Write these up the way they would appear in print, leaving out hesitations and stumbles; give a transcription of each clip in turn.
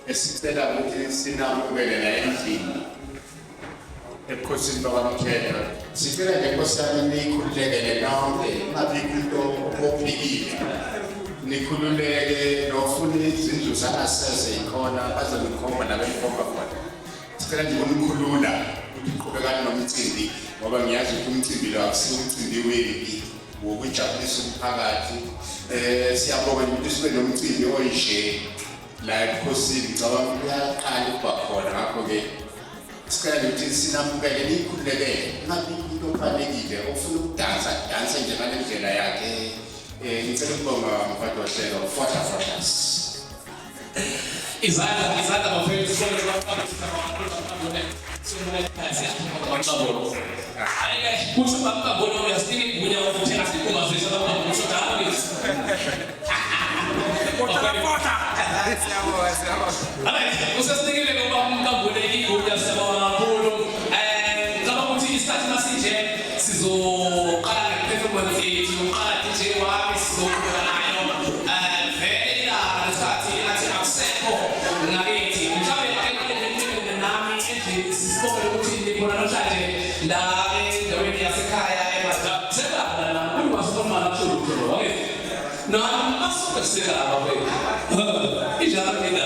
esicela ukuthi sinamukele la endlini ebukhosini bakwaMthethwa. Sicela nje Nkosi yami nikhululekele nonke, ingabi into ophikile. Nikhululeke nofuna izindlu zangasese ikhona bazonikhomba nabenikhomba khona. Sicela nje unikhulula ukuthi uqhubekane nomcimbi ngoba ngiyazi ukuthi umcimbi lo akusiwo umcimbi wempi wokujabulisa umphakathi. Siyabonga ukuthi sibe nomcimbi oyishe la ebukhosini ngicabanga uyaqala ukuba khona ngakho-ke sicela ukuthi sinamukele nikhululekele ingabi into ofanekile ofuna ukudansa danse nje ngale ndlela yakhe. Ngicela ukubonga umphathi wahlelo Fota Fotas. Izandla bafethu kuthi bakabona uyasika igunya ukuthi asikumazisa lapha kusho dawuni. Usasinikile ngoba umkambule igunya siyabonga kakhulu. Ngicabanga ukuthi isikhathi masinje sizoqala nge-performance yethu, uqala DJ wami sizoqhubeka nayo. Vele isikhathi athi akusekho ngakithi. Mhlawumbe ake nami endlini sisibone ukuthi nibona namhlanje la endaweni yasekhaya eMadaba. Sekalala la kuyiwasoma lapho lokho. Okay. Nami asuke sekalala bafethu. Ijala mina.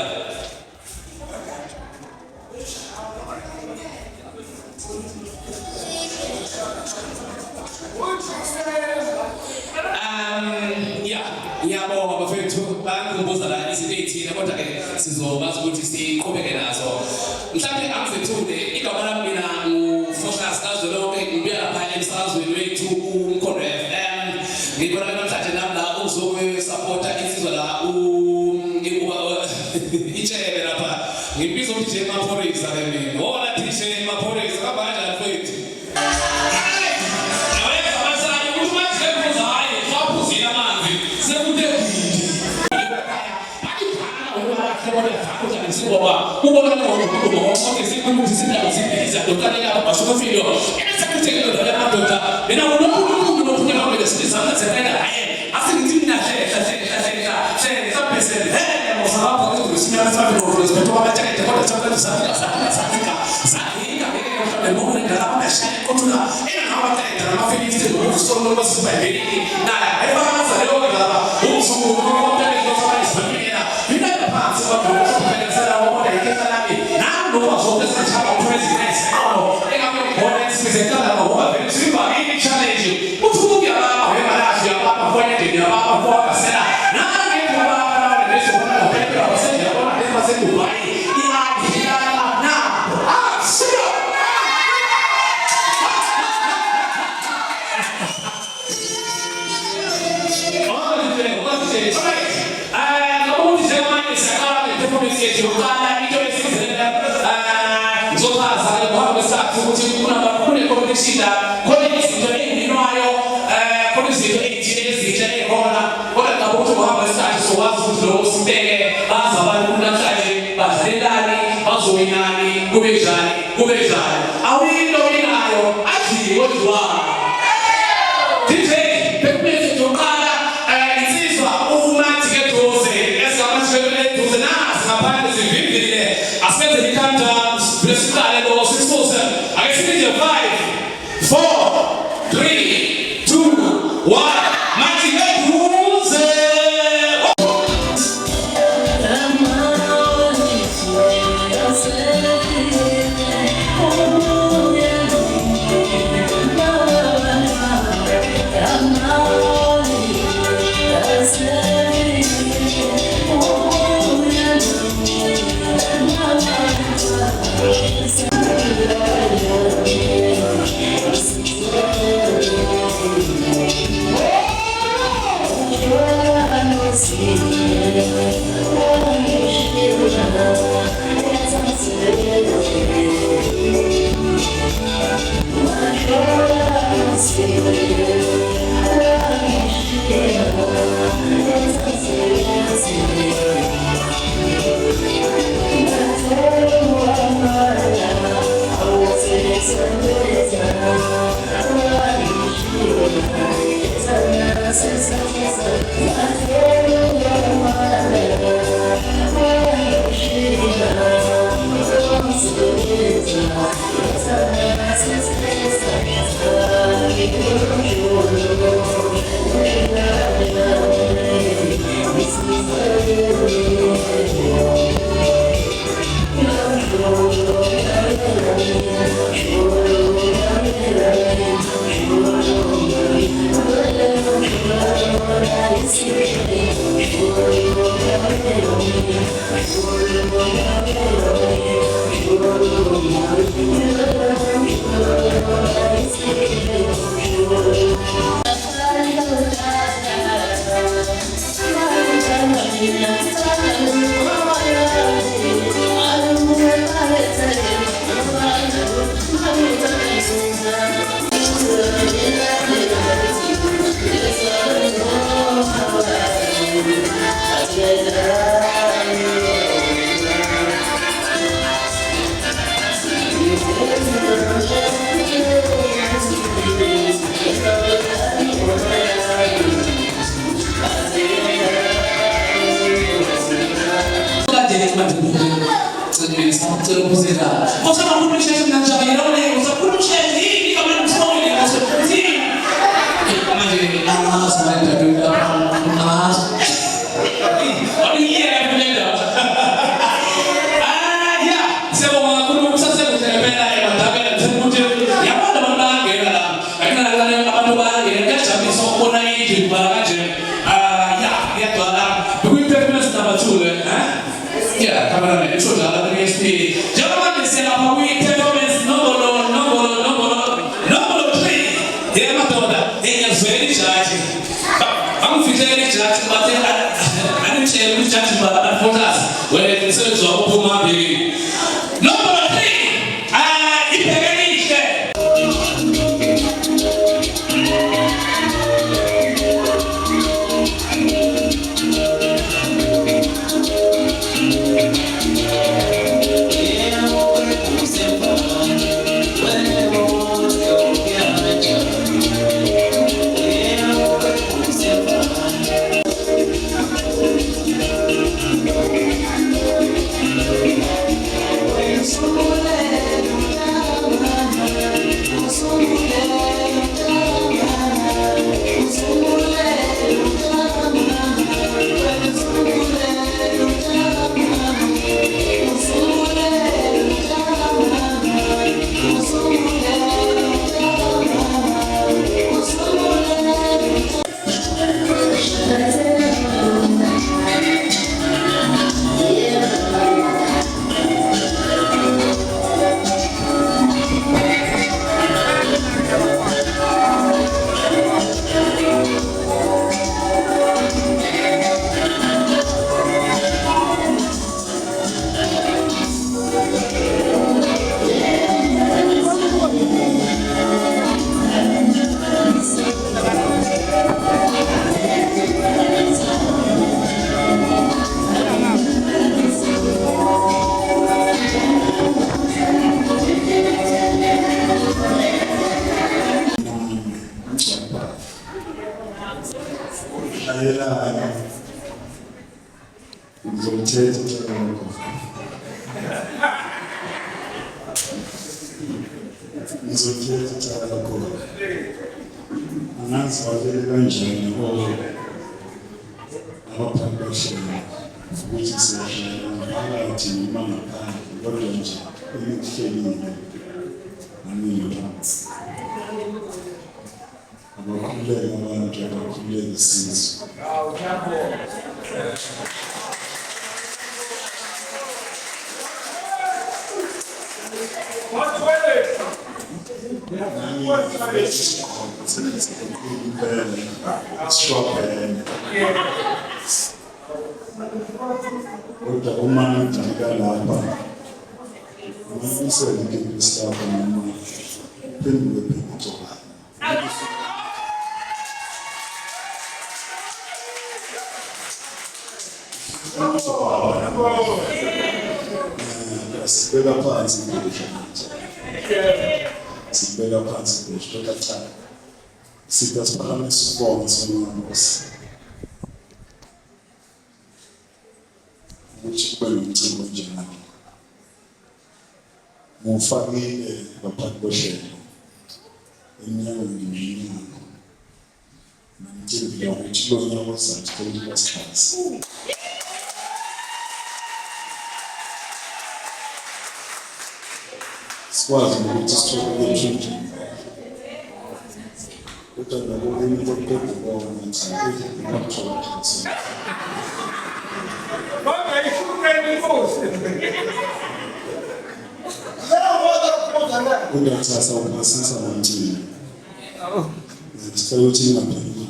Ngiyabonga bafethu bangikhumbuza la izinto ezithile kodwa ke sizokwazi ukuthi siqhubeke nazo. Mhlawumbe angizethule igama lami mina nguFocus Kazwelonke ngibuya lapha emsakazweni wethu uMkhondo FM. Ngibona namhlanje nami la uzokusupporta insizwa la itshebe lapha. Ngibiza DJ Maphorisa ke mina. Ngoba DJ Maphorisa kabanja mfethu. Ubona ngoba sikumuntu sizindawo zibiza dokanela abashofile esekuthekela la madoda mina unomuntu nokunyama kwele sizama sefena haye asingithi mina hlela sabhesele mosaba ukuthi sinyama sabe ngokurespeto kwabathekete kodwa sabona safika sahinga ngeke ngoba ngala amashaya kodwa engabathethe namafilisi ngokusolo basibhayeli na ayibasa leyo ngaba umsuku ngokuthekela kwabanye sibhayela mina phansi kwabona ukuthi kuna bakule competition khona izinto ezininayo khona izinto ezinhle ehona kodwa ngabo ukuthi uhamba isikhathi sokwazi ukuthi lo sibeke baza abantu namhlanje badlelani bazowinani kube njani awuyinto inayo athi kodwa DJ bekumele uqala insizwa uma tiketoze esigabashekele doze nasi ngaphandle sivivile asenze ikanda blessed lo sisose. I see you 5, 4, 3, 2, 1. Mighty head rules. Kuda sasa upasisa mwanjini. Sicela ukuthi ingapheli.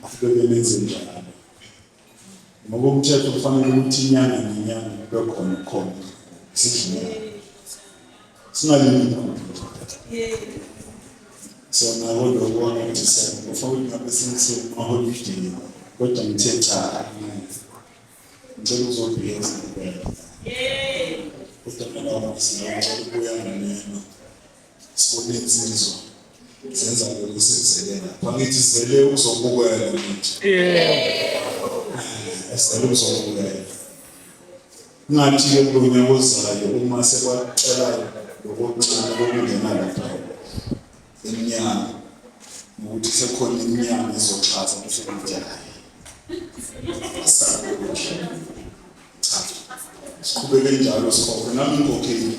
Afike nenzeni njalo. Ngoba umthetho kufanele ukuthi inyanga nenyanga kube khona. Singalindi. So now lo wona ukuthi sekufanele ngabe sinise maholiday kodwa ngithe cha. Ngicela uzobheka. Kodwa sinakubuya nami. Sibone insizwa. Senza lokusenzelela. Fanele sizele uzobukela nje. Esele uzobukela. Ngathi ke kunyaka ozayo uma sekwacela lokuncane kokungena lapha. Iminyaka ukuthi sekhona iminyaka ezoxhasa kusekunjani. Siqhubeke njalo sikhokhe nami ngikhokhile.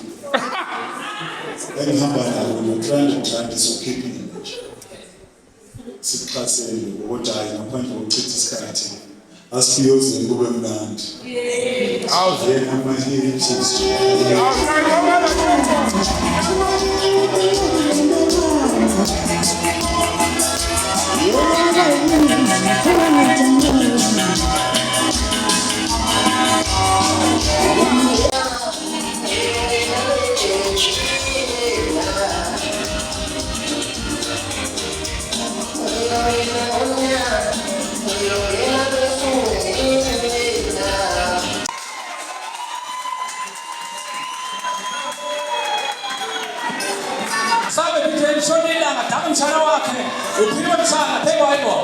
Engihamba nawo no-300 sokhiphile nje. Sikuxhasele ukuthi hayi ngaphandle kokuchitha isikhathi asifiyozeni kube mnandi. Awuzena amahili nje. Sabe DJ Shonila ngadamu mchana wakhe uphilwe mchana phekwa hayibo.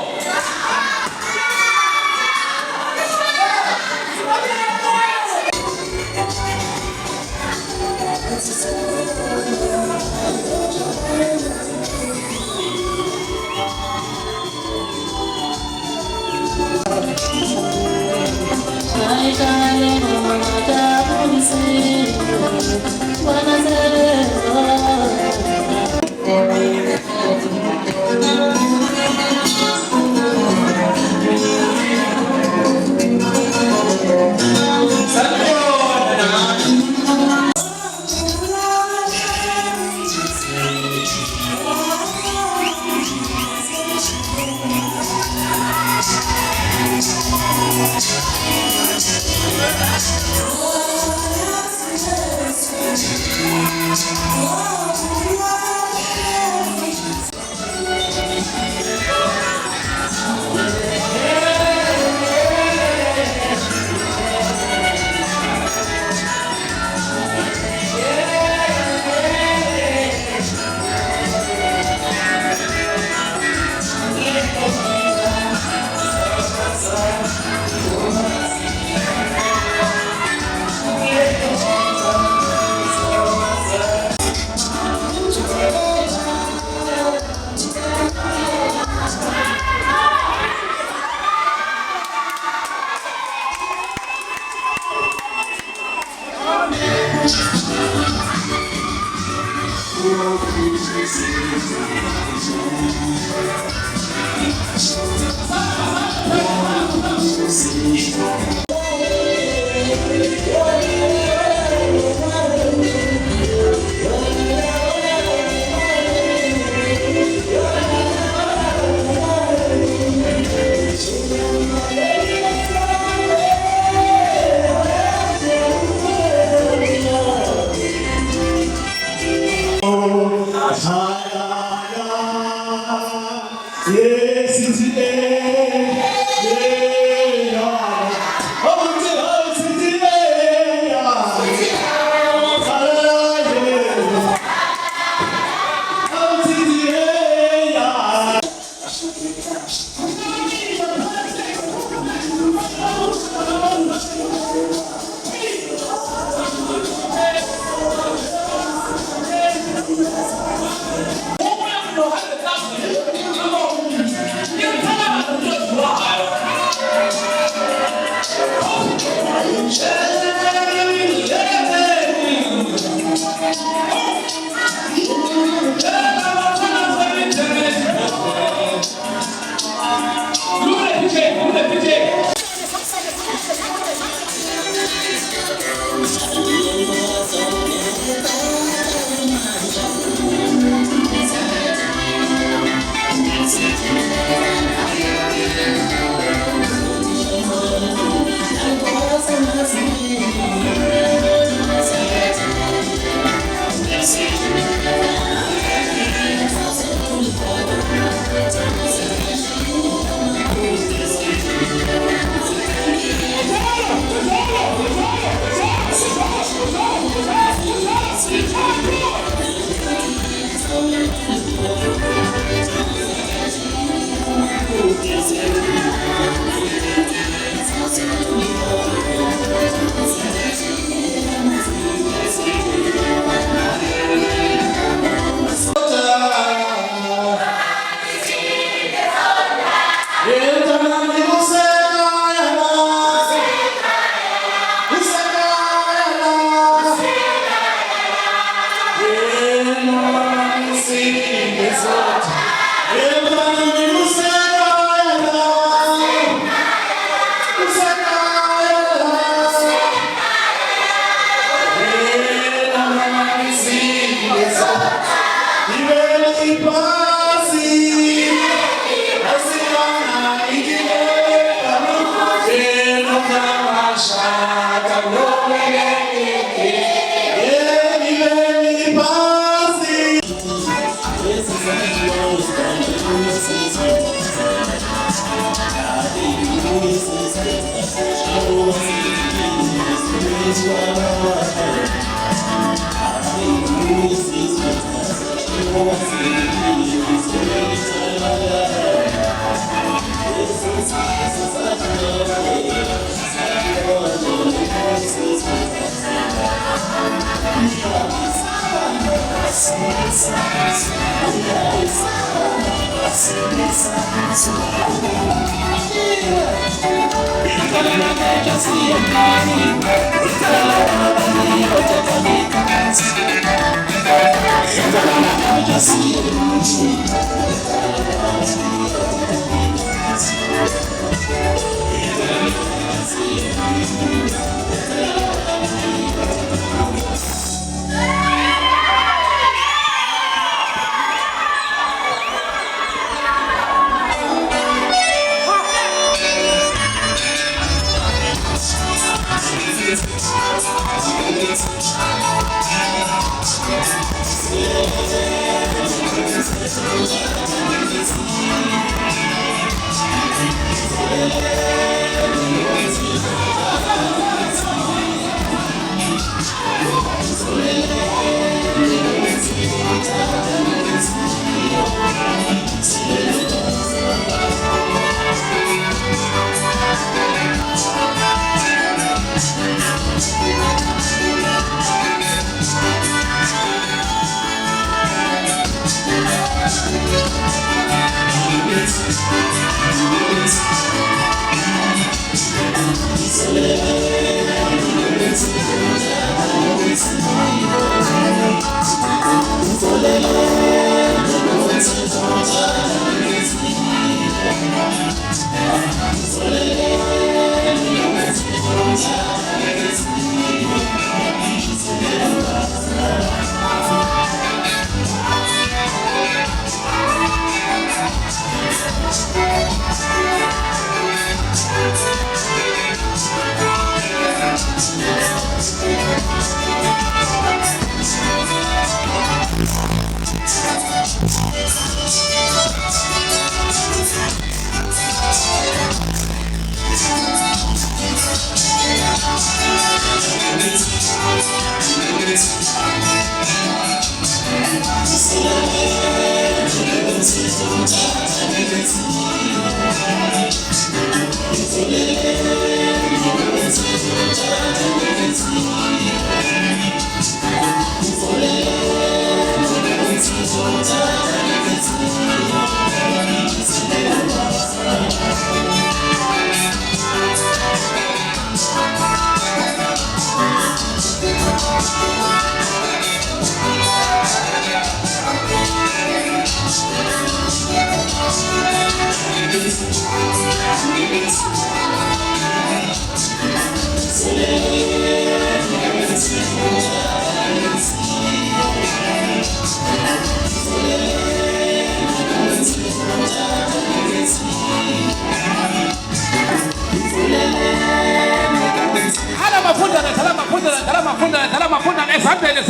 dala mafuna ezandleni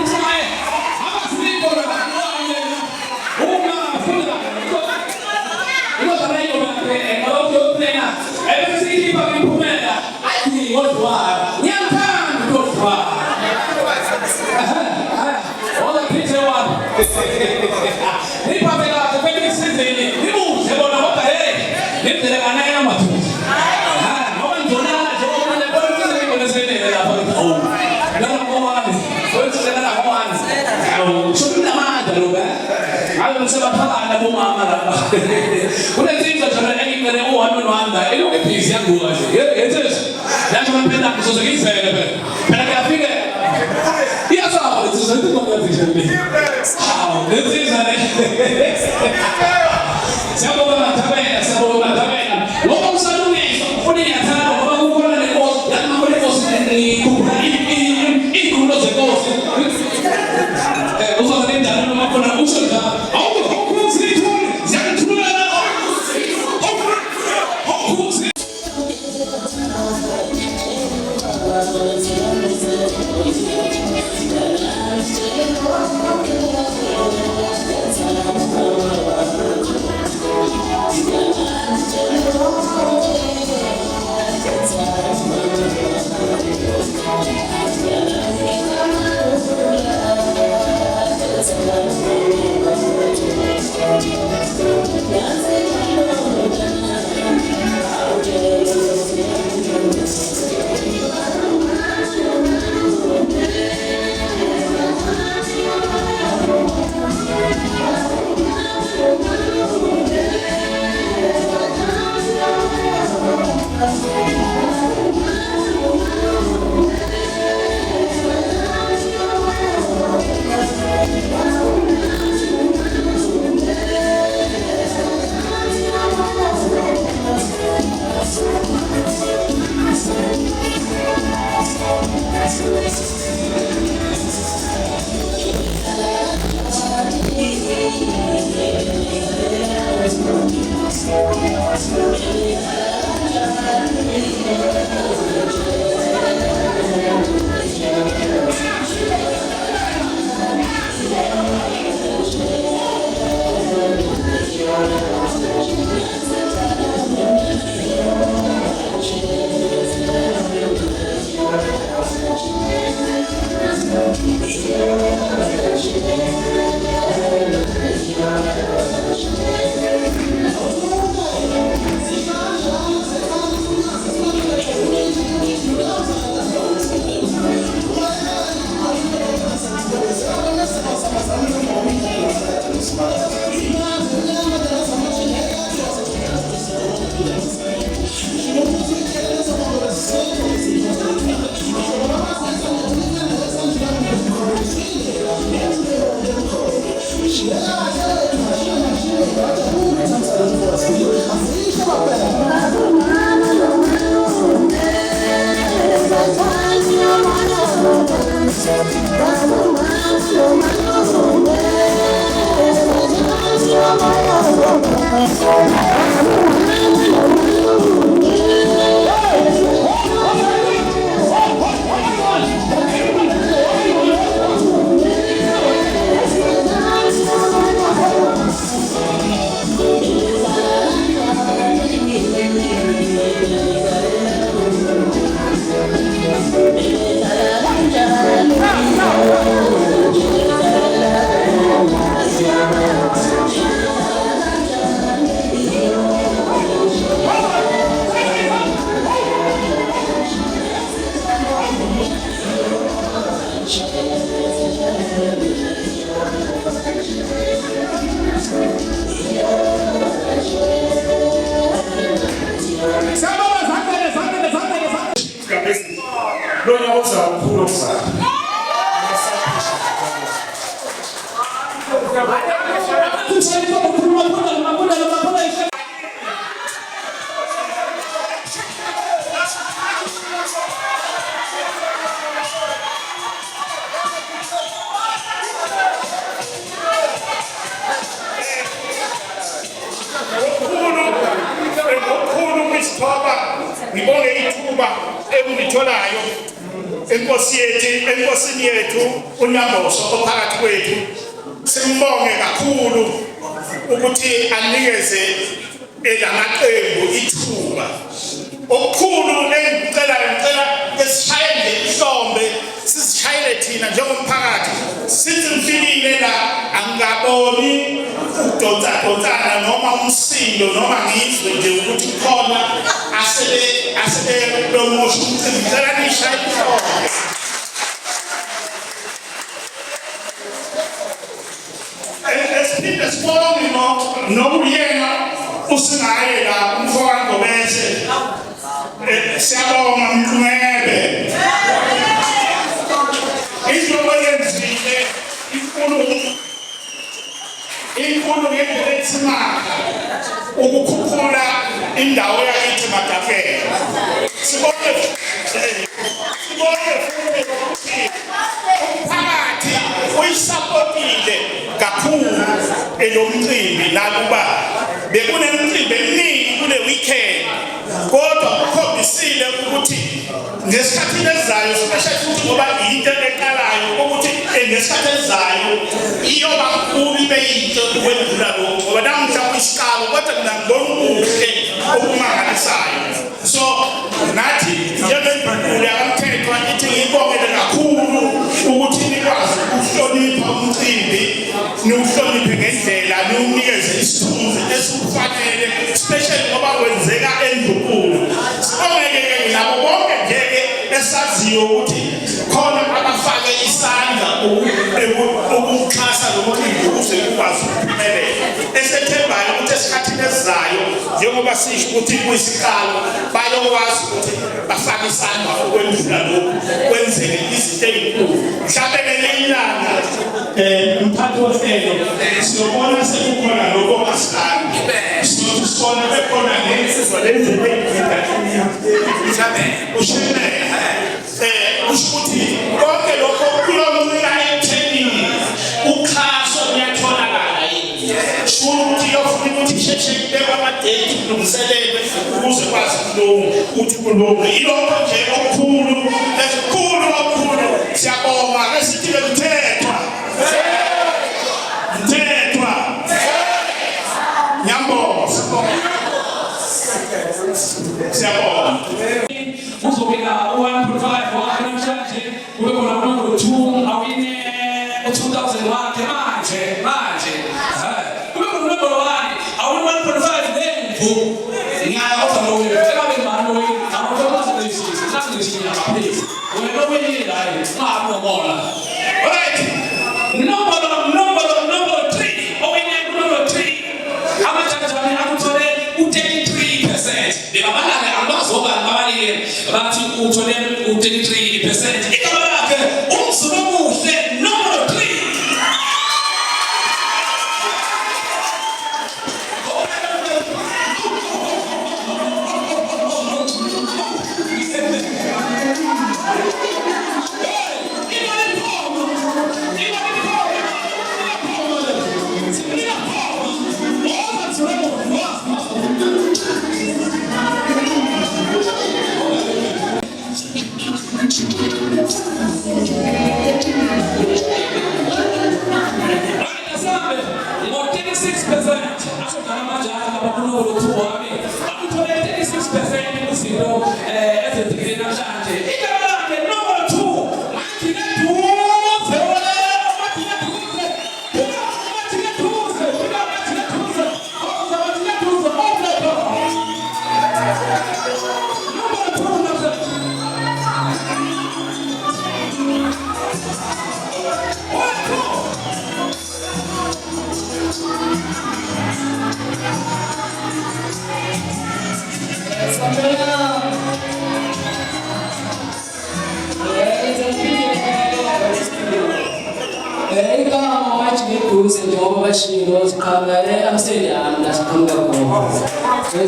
usaye abasiko uma funa inozalayo ngalokuyophela ebesikhipha imphumela ayi kodwa ngiyathanda kodwa ola kithe one niphapela kuphelisa isizini nibuze bona kodwa hey nindlela kanaya mathunzi ngoba ngizona nje okumele bonke ngibonesenele lapha oh ngala ngowani wenzela la ngowani awu shona amandla lo ba hayi msebaphakana bomama lapha kunezinto zona engimele uhambe nohamba eloke busy yanguka nje yethesa yathi baphela kuzoze ngizele phela kuyafika iyasaba lezizinto ngiyazishela hawu lezizana siyabonga Mathabela ngoba usalungisa ufuna iyathanda ngoba kukhona lenkosi yakho lenkosi inkulumo zenkosi uzoba nendaba noma khona usho la awukuzithula ziyangithula enkosini yethu uNyamboso ophakathi kwethu simbonge kakhulu ukuthi anikeze elamaqembu ithuba okukhulu engicela ngesishayele ihlombe sisishayele thina njengomphakathi sithi mfikile la angaboni udontsana noma umsindo noma ngizwe nje ukuthi khona asebe lomosho umcimbi ngicela nishayele ihlombe. Esiphinde sibone nokuyena usingaye la umfowabo Ngobese siyabonga Mqumebe izinto ezenzile inkulu ngendlela esimanga ukukhuphula indawo yakithi Madakela sibone futhi ukuthi umphakathi uyisapotile kakhulu elomcimbi nakuba bekunemicimbi eminingi kule weekend kodwa ukhombisile ukuthi ngesikhathi ezayo especially futhi ngoba into eqalayo ukuthi ngesikhathi ezayo iyoba nkulu beyinto kwendlula lokho ngoba namuhla kuyisiqalo kodwa ngibona ukuhle okumangalisayo so nathi njengemphakathi yakamthethwa ithi ngibongele kakhulu ukuthi nikwazi ukuhlonipha umcimbi niwuhloniphe ngendlela niwunikeze isithunzi esifanele especially ngoba kwenzeka endlukulu sibongeke nabo bonke nje esaziyo ukuthi khona abafake isandla ukuxhasa lo mcimbi ukuze ukwazi ukuphumelela esethembayo ukuthi esikhathini esizayo njengoba sisho ukuthi kuyisiqalo bayokwazi ukuthi bafake isandla ukwendlula lokhu kwenzeke izinto ezinkulu mhlawumbe ngelinye ilanga umphathi wohlelo siyobona sekukhona lokho masikandi sibona bekhona nensizwa lenzele usheme ushuthi konke lokho kulomncika ekuthenini uxhaso luyatholakala yini shuthi yofuna ukuthi sheshe kubekwa amadate kulungiselelwe ukuze kwazi ukuthi kulunge ilokho nje okukhulu siyabonga esithi bekuthethwa Nyamboso siyabonga uzobika 1.5 namhlanje kube khona number 2 awine 2000 wakhe manje kube khona number 1 awine 1.5 lemvu ngiyaya kodwa lo ekabe manje awuthola lesizwe nasisinya ngaphezulu wena oyini la ngaphomola right number 3 awine number 3 amajajane akuthole u33%. Bebabalaka abazoba abalile bathi uthole u33%. Igama lakhe umzulu omuhle number 3.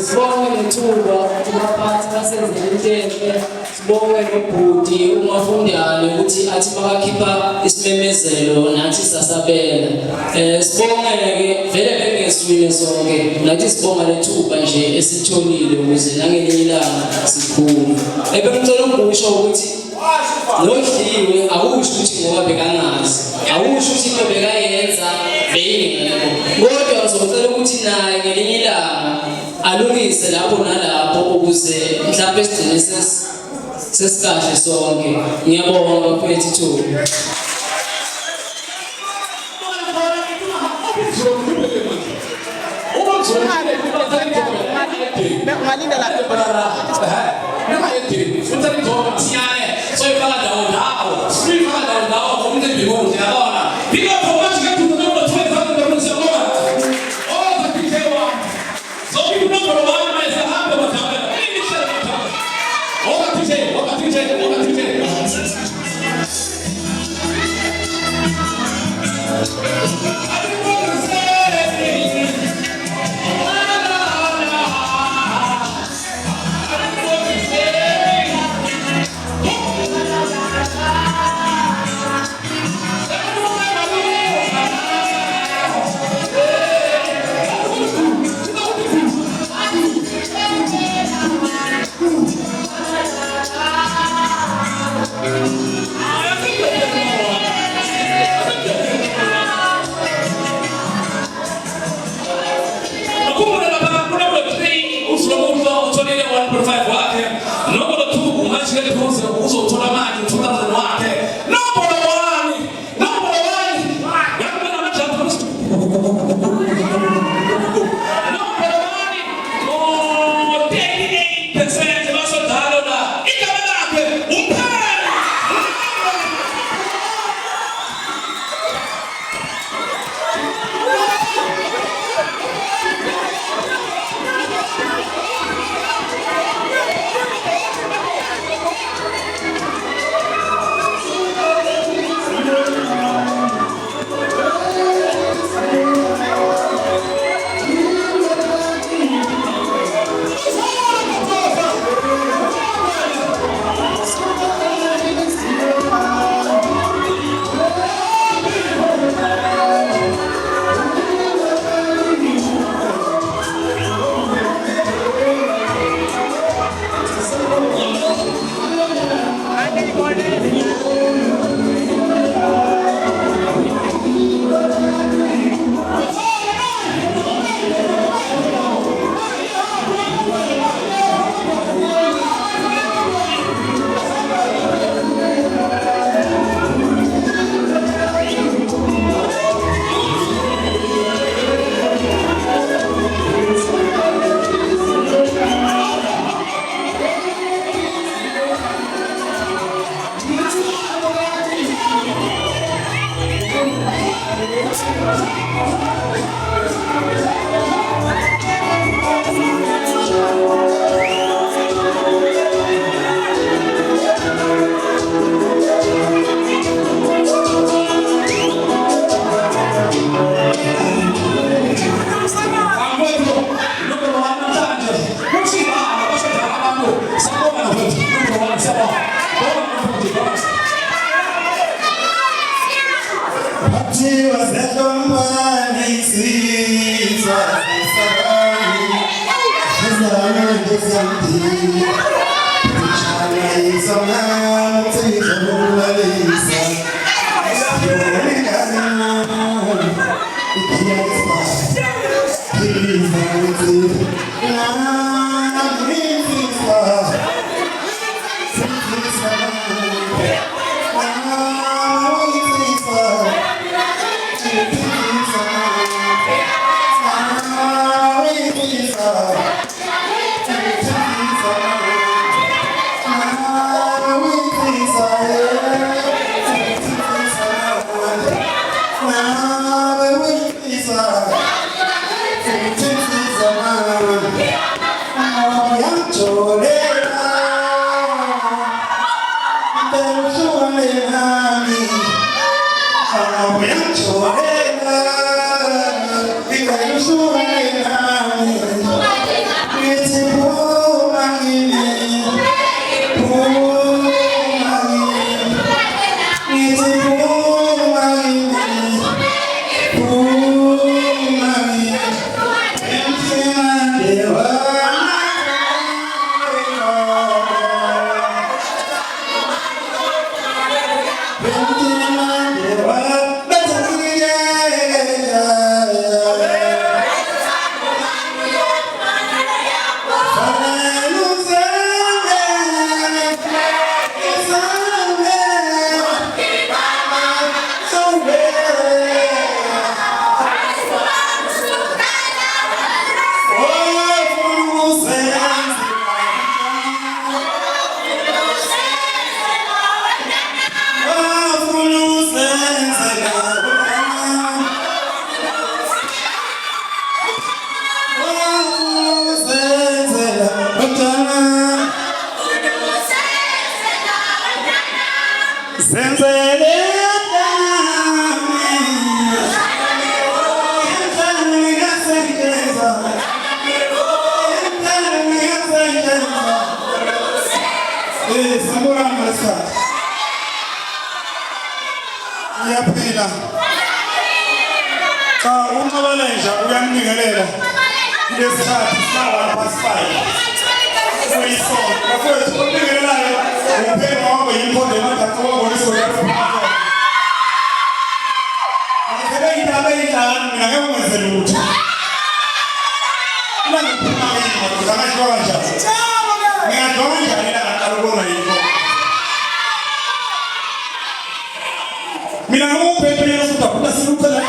Sibonge nethuba kubaphathi basezentente sibonge nobhudi umafundane ukuthi athi bakakhipha isimemezelo nathi sasabela sibonge-ke vele bengeswile sonke nathi sibonga nethuba nje esitholile ukuze nangelinye ilanga sikhulu ebengicela ukusho ukuthi Nodliwe awusho ukuthi ngoba bekangazi, awusho ukuthi into bekayenza beyingekho. Kodwa uzocela ukuthi naye ngelinye ilanga alungise lapho nalapho ukuze mhlawumbe sigcine sesikahle sonke. Ngiyabonga bafethu Thuba. Ngalinda la noma yedini futhi ngizoma siyane soyifaka ndawo sifika ndawo ngomuntu ebikude yabona biko format ke tudo no 12 no sema oh bakikewa zobi no problema mais hapa matamba ini sema matamba wakati Yaphila cha unxabalenja uyamningelela lesikhathi sawa past 5 uyisonto bafowethu ubingelelayo uphela wabo yimpondo emathathu wabonisa lapho akebe indaba enhlanu mina ngeke ngenze lutho mina ngiphuma yini ngizangasho kanjani ngiyadonga njani la ngaqala ukubona yikho mina ngumphephe yesutha kuba siluphela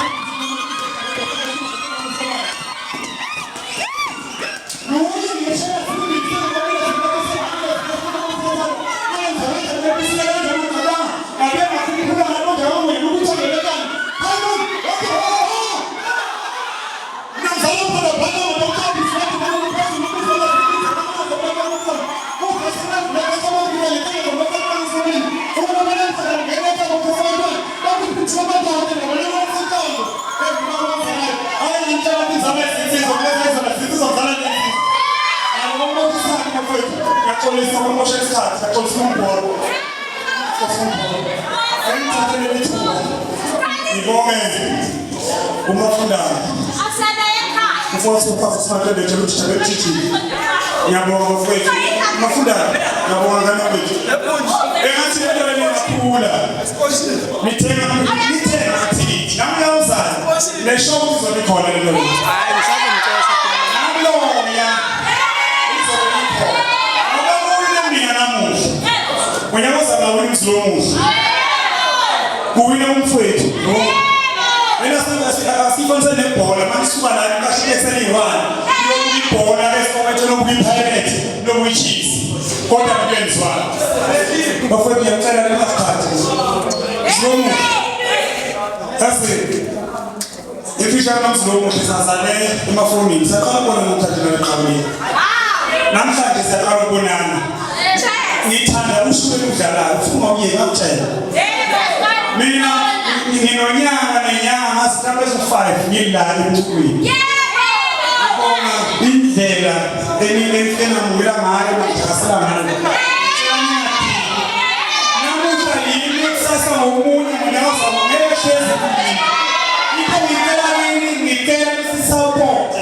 kuwina umfowethu no wena asifonse nebhola manisuka la kashiyese liwani yokubhola lesifowethu lokuyipirate lokuyichisi kodwa kuyenzwa bafowethu yacela lesikhathi slomu kasi ifisha namslomu sisazale emafonini sakabona ngokuthathela eqhamini namhlanje sakabonana ngithanda usuku lokudlala ufuna uyeka ukutshela mina nginonyaka nenyanga sihlala ezo5 ngilala emthukweni yebo indlela enifena ngula ngayo ngiyasela ngayo namuhla yini kusasa ngomunye ngiyaza ngesheza ikho ngicela support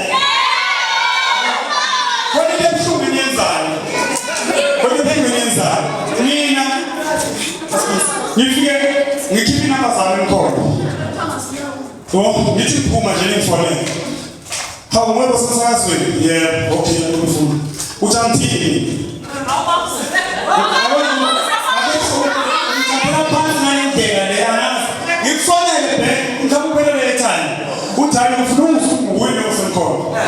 kodwa lebuhlungu ngiyenzayo mina ngifike ngikhipha inamba zami enkolo ngithi phuma nje ngifonele hawu ngoba sasazweni yebo okay ngifuna uthi angithini ngifonele ngikuphelele lethani uthani ufuna ukuwina usemkhona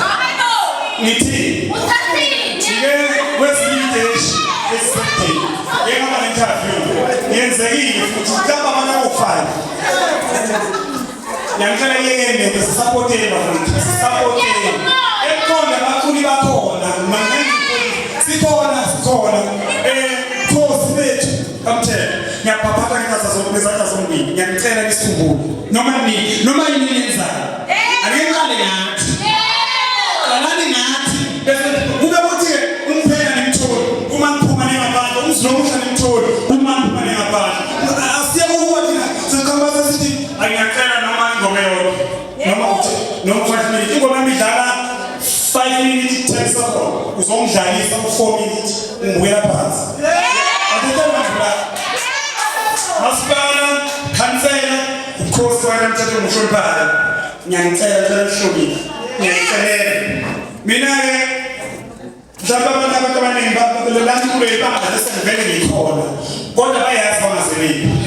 ngithi yenzekile futhi kaba bana u5 yangicela yeyene besupportela futhi supportela ekhona abaculi bakhona sikhona khosi bethu kamthela ngiyaphaphaka ngezazo zonke zombili ngiyacela isikhumbule noma yini yenzayo aliqale ngathi qalani ngathi bese kube kuthi umphela nemtholo uma ngiphuma nengabantu umzlomusha nemtholo uma ngiphuma nengabantu asiyakuwa thina sikhamba sithi ayiyacela noma ingoma yodwa noma uthi noma 5 minutes ingoma emidlala 5 minutes 10 seconds uzongidlalisa u4 minutes ungibuyela phansi athethela ngala masipala khansela ukhosi wayamthatha umshophala ngiyangicela hlobile ngiyacela mina ke mhlawumbe abantu abaningi bakulelana kule ibanga lesevele ngikhona kodwa bayazi bangasebenzi